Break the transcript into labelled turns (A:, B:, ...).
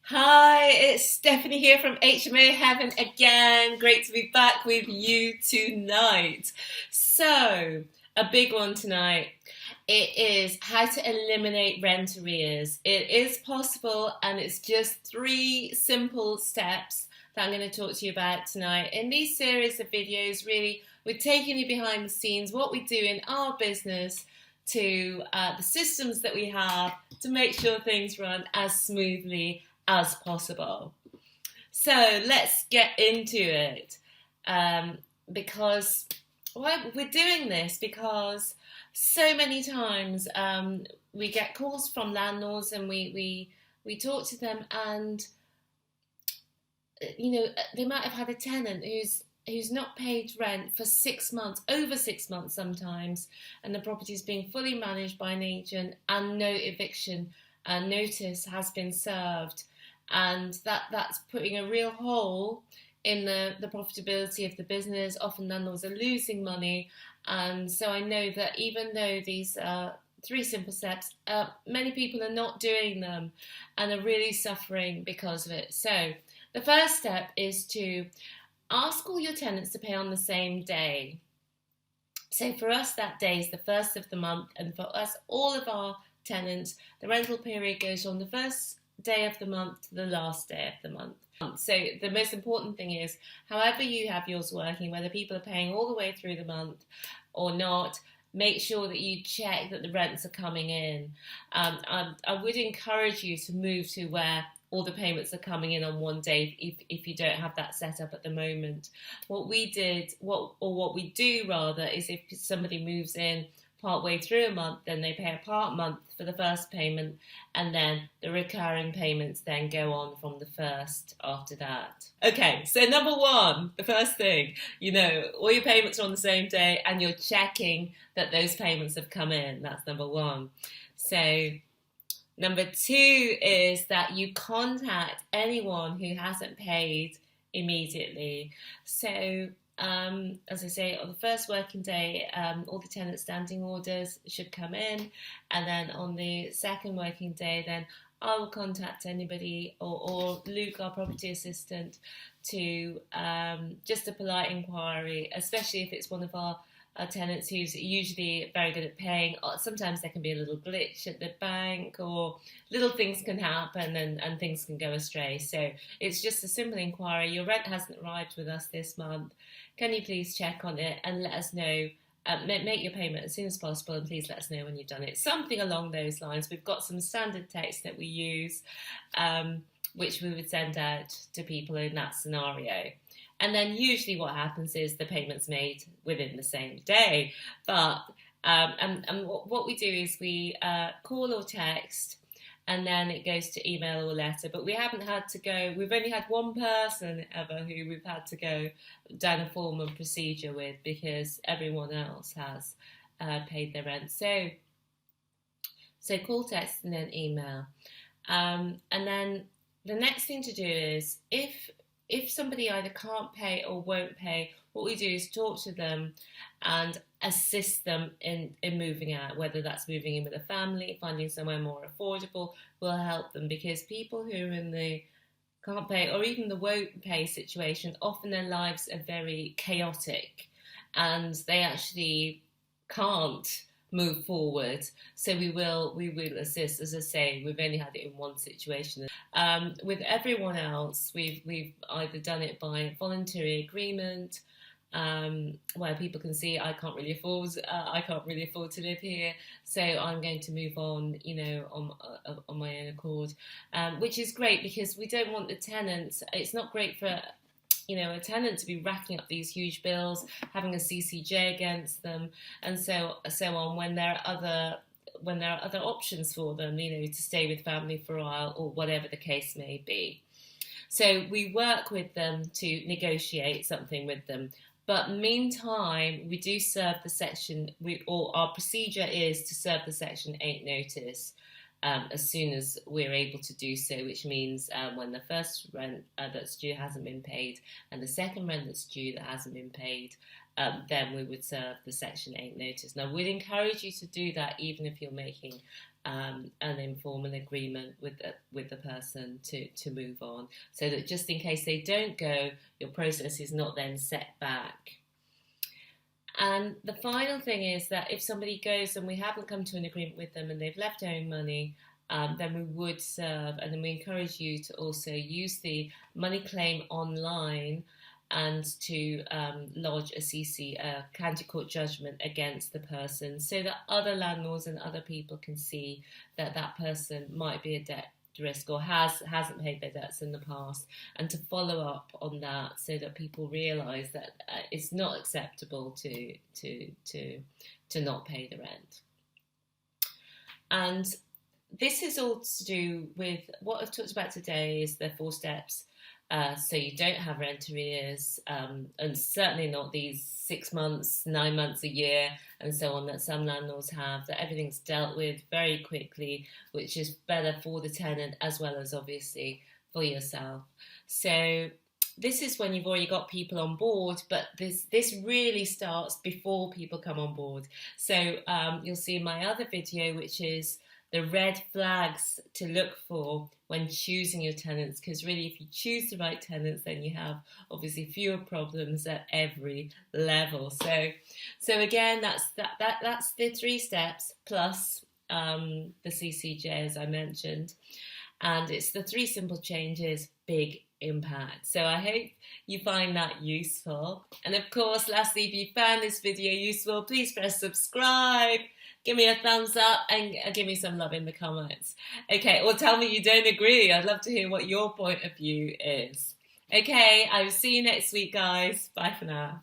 A: Hi, it's Stephanie here from HMO Heaven again. Great to be back with you tonight. So, a big one tonight. It is how to eliminate rent arrears. It is possible, and it's just three simple steps that I'm going to talk to you about tonight. In these series of videos, really, we're taking you behind the scenes, what we do in our business, to the systems that we have to make sure things run as smoothly as possible. So let's get into it, because we're doing this because so many times we get calls from landlords and we talk to them, and they might have had a tenant who's not paid rent for 6 months, over 6 months sometimes, and the property is being fully managed by an agent and no eviction notice has been served. And that's putting a real hole in the profitability of the business. Often landlords are losing money, and so I know that even though these three simple steps, many people are not doing them and are really suffering because of it. So the first step is to ask all your tenants to pay on the same day. So for us, that day is the first of the month, and for us, all of our tenants, the rental period goes from the first day of the month to the last day of the month. So the most important thing is, however you have yours working, whether people are paying all the way through the month or not, make sure that you check that the rents are coming in. I would encourage you to move to where all the payments are coming in on one day if you don't have that set up at the moment. What we do rather is, if somebody moves in partway through a month, then they pay a part month for the first payment, and then the recurring payments then go on from the first after that. Okay, so number one, the first thing, all your payments are on the same day and you're checking that those payments have come in. That's number one. So number two is that you contact anyone who hasn't paid immediately. So as I say, on the first working day, all the tenant standing orders should come in, and then on the second working day, then I will contact anybody, or Luke, our property assistant, to just a polite inquiry, especially if it's one of our tenants who's usually very good at paying. Sometimes there can be a little glitch at the bank, or little things can happen, and things can go astray. So it's just a simple inquiry. Your rent hasn't arrived with us this month. Can you please check on it and let us know? Make your payment as soon as possible, and please let us know when you've done it. Something along those lines. We've got some standard text that we use, which we would send out to people in that scenario. And then usually what happens is the payment's made within the same day. But and what we do is we call or text, and then it goes to email or letter. But we haven't had to go, we've only had one person ever who we've had to go down a formal procedure with, because everyone else has paid their rent. So call, text, and then email. And then the next thing to do is, if somebody either can't pay or won't pay, what we do is talk to them and assist them in moving out, whether that's moving in with a family, finding somewhere more affordable, will help them, because people who are in the can't pay or even the won't pay situation, often their lives are very chaotic and they actually can't move forward. So we will assist. As I say, we've only had it in one situation. With everyone else, we've either done it by voluntary agreement, where people can see, I can't really afford to live here, so I'm going to move on, on my own accord, which is great, because we don't want the tenants. It's not great for a tenant to be racking up these huge bills, having a CCJ against them, and so on, when there are other options for them, to stay with family for a while, or whatever the case may be. So we work with them to negotiate something with them. But meantime, we do serve the Section, our procedure is to serve the Section 8 notice as soon as we're able to do so, which means when the first rent that's due hasn't been paid, and the second rent that's due that hasn't been paid, then we would serve the Section 8 notice. Now, we'd encourage you to do that even if you're making an informal agreement with the person to move on, so that just in case they don't go, your process is not then set back. And the final thing is that if somebody goes and we haven't come to an agreement with them and they've left owing money, then we would serve, and then we encourage you to also use the money claim online and to lodge a CC, a county court judgment against the person, so that other landlords and other people can see that that person might be a debt risk or hasn't paid their debts in the past, and to follow up on that so that people realise that it's not acceptable to not pay the rent. And this is all to do with what I've talked about today, is the 4 steps. So you don't have rent arrears, and certainly not these 6 months, 9 months, a year, and so on that some landlords have, that everything's dealt with very quickly, which is better for the tenant as well as obviously for yourself. So this is when you've already got people on board, but this really starts before people come on board. So you'll see in my other video, which is the red flags to look for when choosing your tenants, because really if you choose the right tenants, then you have obviously fewer problems at every level. So again, that's the 3 steps plus the CCJ, as I mentioned, and it's the 3 simple changes, big impact. So I hope you find that useful. And of course, lastly, if you found this video useful, please press subscribe, give me a thumbs up, and give me some love in the comments. Okay, or tell me you don't agree. I'd love to hear what your point of view is. Okay, I will see you next week, guys. Bye for now.